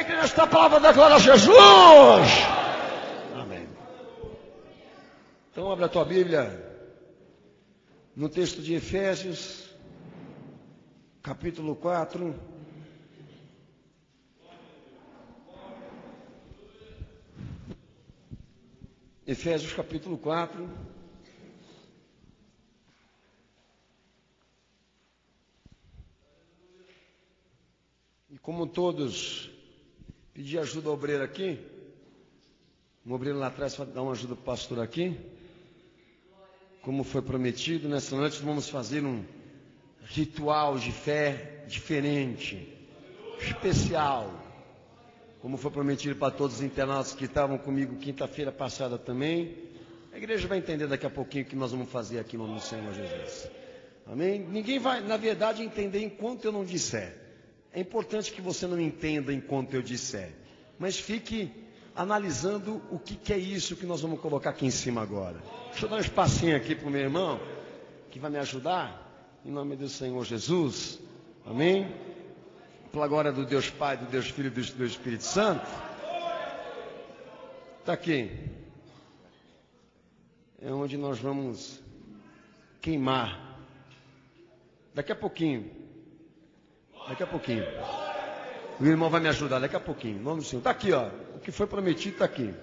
Quem crê nesta palavra da glória a Jesus? Amém. Então abre a tua Bíblia no texto de Efésios, capítulo 4. Efésios capítulo 4. E como todos, pedi ajuda ao obreiro aqui. Um obreiro lá atrás para dar uma ajuda para o pastor aqui. Como foi prometido, nessa noite vamos fazer um ritual de fé diferente, especial. Como foi prometido para todos os internautas que estavam comigo quinta-feira passada também. A igreja vai entender daqui a pouquinho o que nós vamos fazer aqui no nome do Senhor Jesus. Amém? Ninguém vai, na verdade, entender enquanto eu não disser. É importante que você não entenda enquanto eu disser. Mas fique analisando o que é isso que nós vamos colocar aqui em cima agora. Deixa eu dar um espacinho aqui para o meu irmão, que vai me ajudar. Em nome do Senhor Jesus. Amém? Pela glória do Deus Pai, do Deus Filho e do Deus Espírito Santo. Está aqui. É onde nós vamos queimar. Daqui a pouquinho. Daqui a pouquinho. O irmão vai me ajudar daqui a pouquinho. Em nome do Senhor. Está aqui, ó. O que foi prometido está aqui.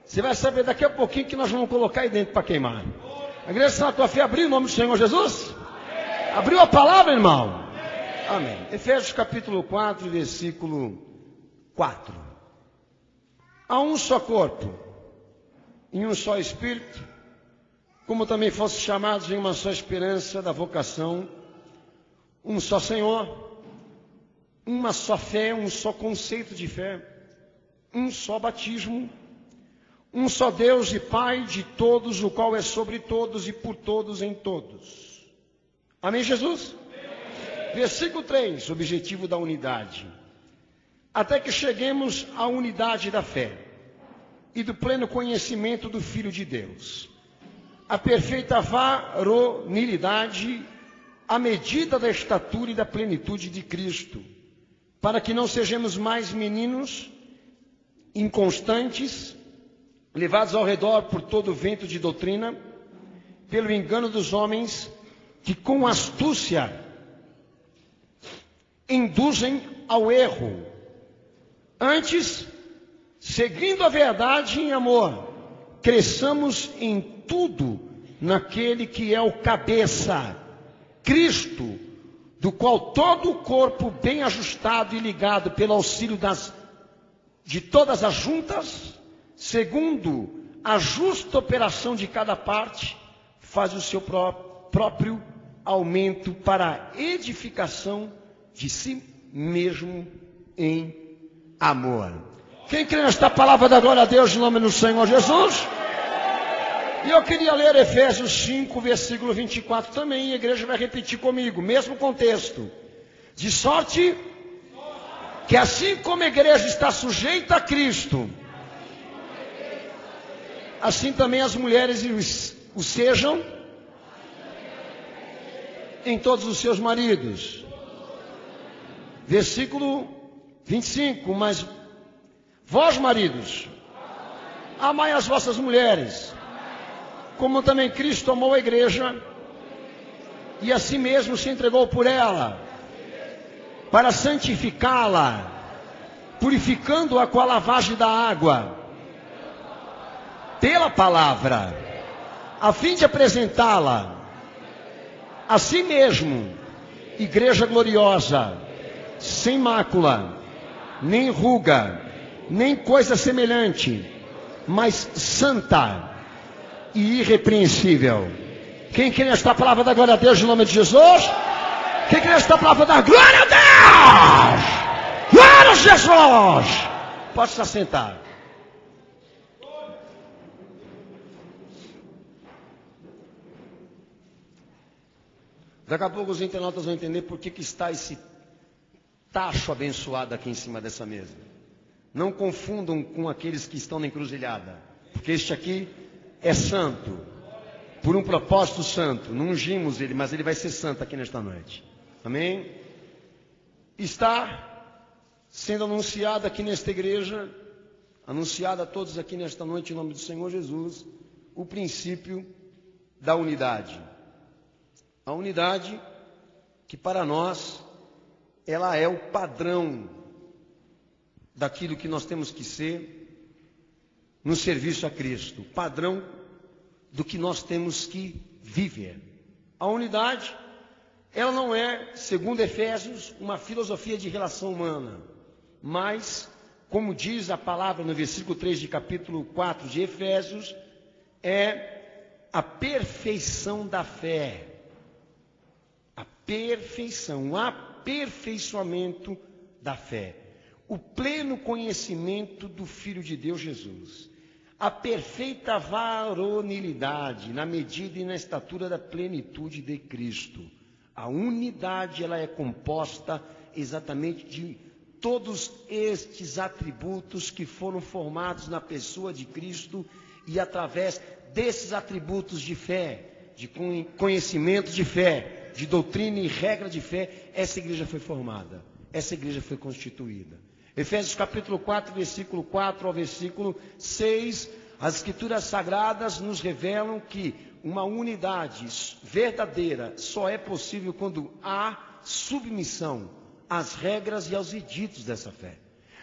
Você vai saber daqui a pouquinho que nós vamos colocar aí dentro para queimar. A igreja está na tua fé, abriu o nome do Senhor Jesus? Abriu a palavra, irmão? Amém. Efésios capítulo 4, versículo 4. Há um só corpo, em um só Espírito, como também fossem chamados em uma só esperança da vocação, um só Senhor, uma só fé, um só conceito de fé, um só batismo, um só Deus e Pai de todos, o qual é sobre todos e por todos em todos. Amém, Jesus? Versículo 3, objetivo da unidade. Até que cheguemos à unidade da fé e do pleno conhecimento do Filho de Deus, a perfeita varonilidade, à medida da estatura e da plenitude de Cristo, para que não sejamos mais meninos inconstantes, levados ao redor por todo o vento de doutrina, pelo engano dos homens, que com astúcia induzem ao erro. Antes, seguindo a verdade em amor, cresçamos em tudo naquele que é o cabeça, Cristo, do qual todo o corpo bem ajustado e ligado pelo auxílio de todas as juntas, segundo a justa operação de cada parte, faz o seu próprio aumento para a edificação de si mesmo em amor. Quem crê nesta palavra da glória a Deus em nome do Senhor Jesus? E eu queria ler Efésios 5, versículo 24 também, e a igreja vai repetir comigo, mesmo contexto. De sorte que assim como a igreja está sujeita a Cristo, assim também as mulheres o sejam em todos os seus maridos. Versículo 25, mas vós, maridos, amai as vossas mulheres, como também Cristo amou a igreja, e a si mesmo se entregou por ela, para santificá-la, purificando-a com a lavagem da água, pela palavra, a fim de apresentá-la a si mesmo, igreja gloriosa, sem mácula, nem ruga, nem coisa semelhante, mas santa e irrepreensível. Quem crê nesta palavra da glória a Deus em nome de Jesus? Quem crê nesta palavra da glória a Deus? Glória a Jesus! Pode se assentar. Daqui a pouco os internautas vão entender por que está esse tacho abençoado aqui em cima dessa mesa. Não confundam com aqueles que estão na encruzilhada, porque este aqui é santo, por um propósito santo. Não ungimos ele, mas ele vai ser santo aqui nesta noite. Amém? Está sendo anunciada aqui nesta igreja, anunciada a todos aqui nesta noite em nome do Senhor Jesus, o princípio da unidade. A unidade que para nós, ela é o padrão daquilo que nós temos que ser no serviço a Cristo, padrão do que nós temos que viver. A unidade, ela não é, segundo Efésios, uma filosofia de relação humana, mas, como diz a palavra no versículo 3 de capítulo 4 de Efésios, é a perfeição da fé. A perfeição, o aperfeiçoamento da fé. O pleno conhecimento do Filho de Deus Jesus. A perfeita varonilidade na medida e na estatura da plenitude de Cristo. A unidade, ela é composta exatamente de todos estes atributos que foram formados na pessoa de Cristo e através desses atributos de fé, de conhecimento de fé, de doutrina e regra de fé, essa igreja foi formada, essa igreja foi constituída. Efésios capítulo 4, versículo 4 ao versículo 6, as escrituras sagradas nos revelam que uma unidade verdadeira só é possível quando há submissão às regras e aos editos dessa fé.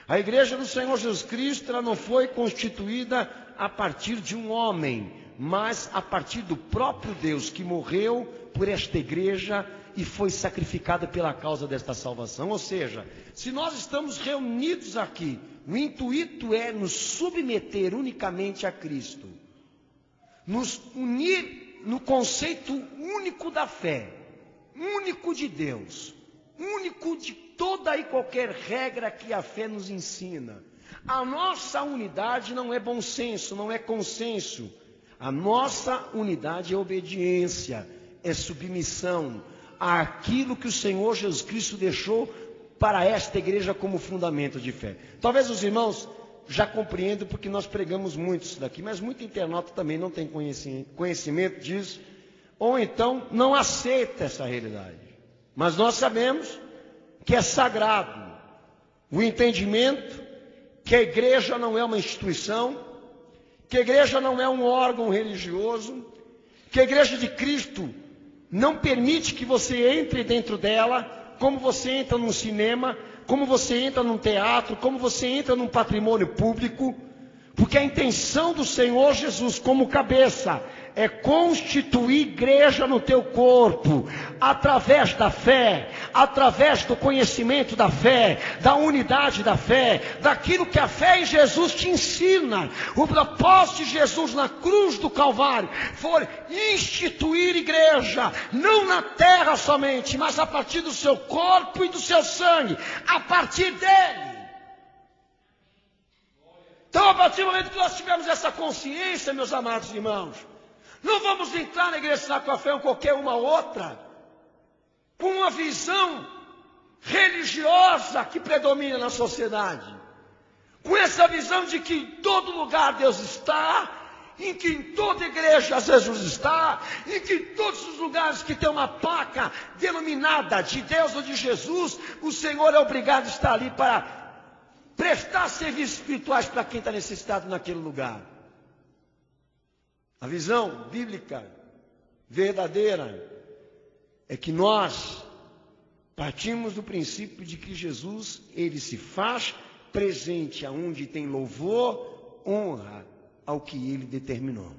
A igreja do Senhor Jesus Cristo, ela não foi constituída a partir de um homem, mas a partir do próprio Deus que morreu por esta igreja e foi sacrificada pela causa desta salvação. Ou seja, se nós estamos reunidos aqui, o intuito é nos submeter unicamente a Cristo, nos unir no conceito único da fé, único de Deus, único de toda e qualquer regra que a fé nos ensina. A nossa unidade não é bom senso, não é consenso. A nossa unidade é obediência, é submissão àquilo que o Senhor Jesus Cristo deixou para esta igreja como fundamento de fé. Talvez os irmãos já compreendam porque nós pregamos muito isso daqui, mas muito internauta também não tem conhecimento disso, ou então não aceita essa realidade. Mas nós sabemos que é sagrado o entendimento que a igreja não é uma instituição, que a igreja não é um órgão religioso, que a igreja de Cristo não permite que você entre dentro dela, como você entra num cinema, como você entra num teatro, como você entra num patrimônio público, porque a intenção do Senhor Jesus como cabeça é constituir igreja no teu corpo, através da fé, através do conhecimento da fé, da unidade da fé, daquilo que a fé em Jesus te ensina. O propósito de Jesus na cruz do Calvário foi instituir igreja, não na terra somente, mas a partir do seu corpo e do seu sangue, a partir dele. Então, a partir do momento que nós tivermos essa consciência, meus amados irmãos, não vamos entrar na igreja Sinal Café ou qualquer uma outra, com uma visão religiosa que predomina na sociedade, com essa visão de que em todo lugar Deus está, em que em toda igreja Jesus está, em que em todos os lugares que tem uma placa denominada de Deus ou de Jesus, o Senhor é obrigado a estar ali para prestar serviços espirituais para quem está necessitado naquele lugar. A visão bíblica verdadeira é que nós partimos do princípio de que Jesus, ele se faz presente aonde tem louvor, honra ao que ele determinou.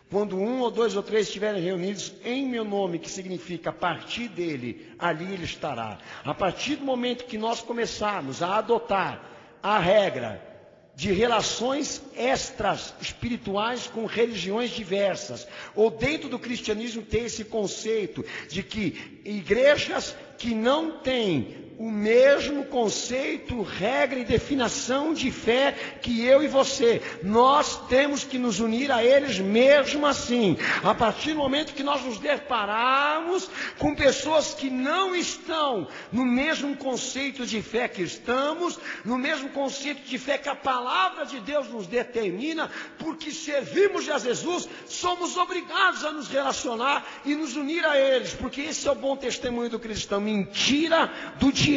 Quando 1 ou 2 ou 3 estiverem reunidos em meu nome, que significa a partir dele, ali ele estará. A partir do momento que nós começarmos a adotar a regra de relações extras espirituais com religiões diversas, ou dentro do cristianismo tem esse conceito de que igrejas que não têm o mesmo conceito, regra e definição de fé que eu e você, nós temos que nos unir a eles mesmo assim. A partir do momento que nós nos depararmos com pessoas que não estão no mesmo conceito de fé que estamos, no mesmo conceito de fé que a palavra de Deus nos determina, porque servimos a Jesus, somos obrigados a nos relacionar e nos unir a eles, porque esse é o bom testemunho do cristão. Mentira do diabo.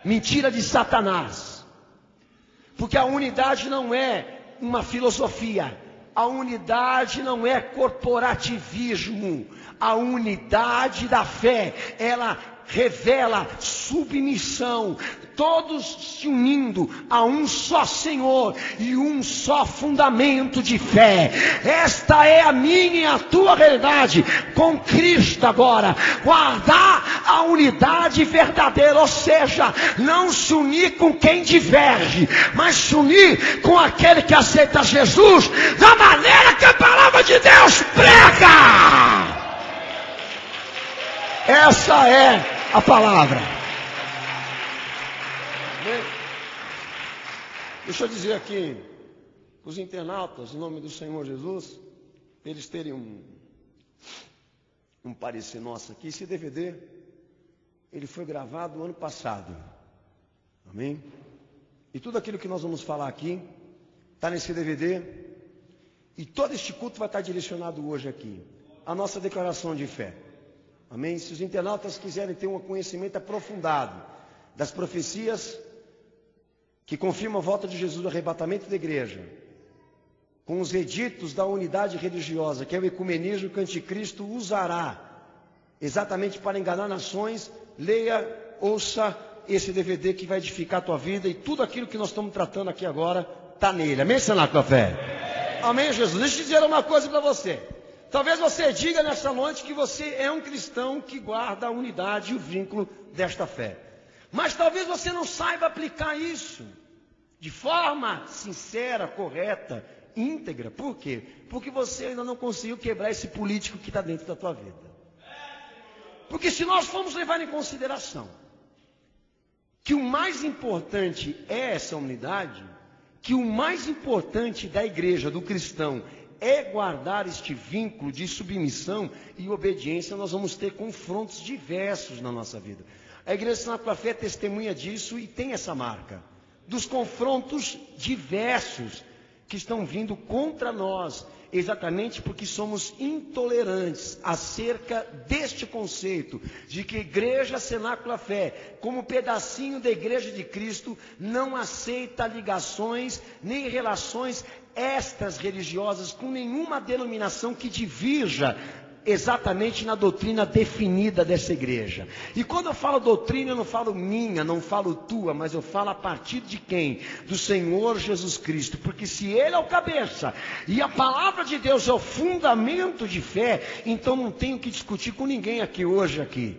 Mentira de Satanás. Porque a unidade não é uma filosofia. A unidade não é corporativismo. A unidade da fé, ela revela submissão, todos se unindo a um só Senhor e um só fundamento de fé. Esta é a minha e a tua realidade com Cristo agora. Guardar a unidade verdadeira, ou seja, não se unir com quem diverge, mas se unir com aquele que aceita Jesus da maneira que a palavra de Deus prega. Essa é a palavra. Deixa eu dizer aqui para os internautas, em nome do Senhor Jesus, eles terem um parecer nosso aqui. Esse DVD, ele foi gravado ano passado. Amém? E tudo aquilo que nós vamos falar aqui está nesse DVD. E todo este culto vai estar direcionado hoje aqui à nossa declaração de fé. Amém? Se os internautas quiserem ter um conhecimento aprofundado das profecias que confirmam a volta de Jesus, o arrebatamento da igreja, com os editos da unidade religiosa, que é o ecumenismo que o anticristo usará exatamente para enganar nações, leia, ouça esse DVD que vai edificar a tua vida, e tudo aquilo que nós estamos tratando aqui agora está nele. Amém, Cenáculo da Fé? Amém, Jesus? Deixa eu dizer uma coisa para você. Talvez você diga nessa noite que você é um cristão que guarda a unidade e o vínculo desta fé. Mas talvez você não saiba aplicar isso de forma sincera, correta, íntegra. Por quê? Porque você ainda não conseguiu quebrar esse político que está dentro da tua vida. Porque se nós formos levar em consideração que o mais importante é essa unidade, que o mais importante da igreja, do cristão, é guardar este vínculo de submissão e obediência, nós vamos ter confrontos diversos na nossa vida. A Igreja Cenáculo da Fé é testemunha disso e tem essa marca, dos confrontos diversos que estão vindo contra nós, exatamente porque somos intolerantes acerca deste conceito de que a Igreja Cenáculo da Fé, como pedacinho da Igreja de Cristo, não aceita ligações nem relações extras religiosas com nenhuma denominação que divirja exatamente na doutrina definida dessa igreja. E quando eu falo doutrina, eu não falo minha, não falo tua, mas eu falo a partir de quem? Do Senhor Jesus Cristo. Porque se Ele é o cabeça e a palavra de Deus é o fundamento de fé, então não tenho que discutir com ninguém hoje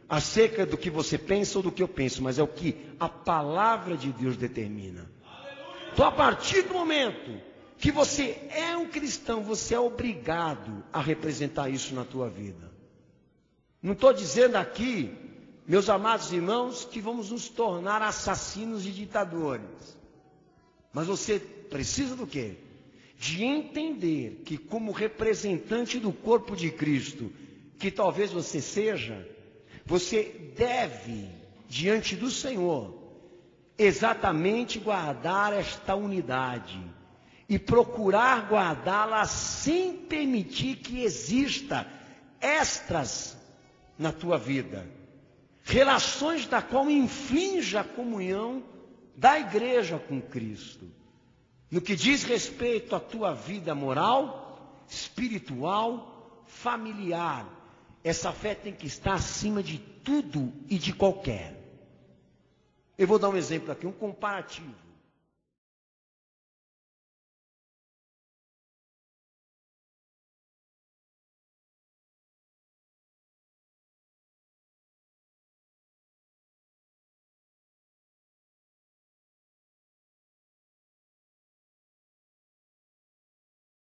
acerca do que você pensa ou do que eu penso, mas é o que a palavra de Deus determina. Então, a partir do momento que você é um cristão, você é obrigado a representar isso na tua vida. Não estou dizendo aqui, meus amados irmãos, que vamos nos tornar assassinos e ditadores. Mas você precisa do quê? De entender que, como representante do corpo de Cristo, que talvez você seja, você deve, diante do Senhor, exatamente guardar esta unidade e procurar guardá-la sem permitir que exista extras na tua vida, relações da qual infrinja a comunhão da igreja com Cristo, no que diz respeito à tua vida moral, espiritual, familiar. Essa fé tem que estar acima de tudo e de qualquer. Eu vou dar um exemplo aqui, um comparativo.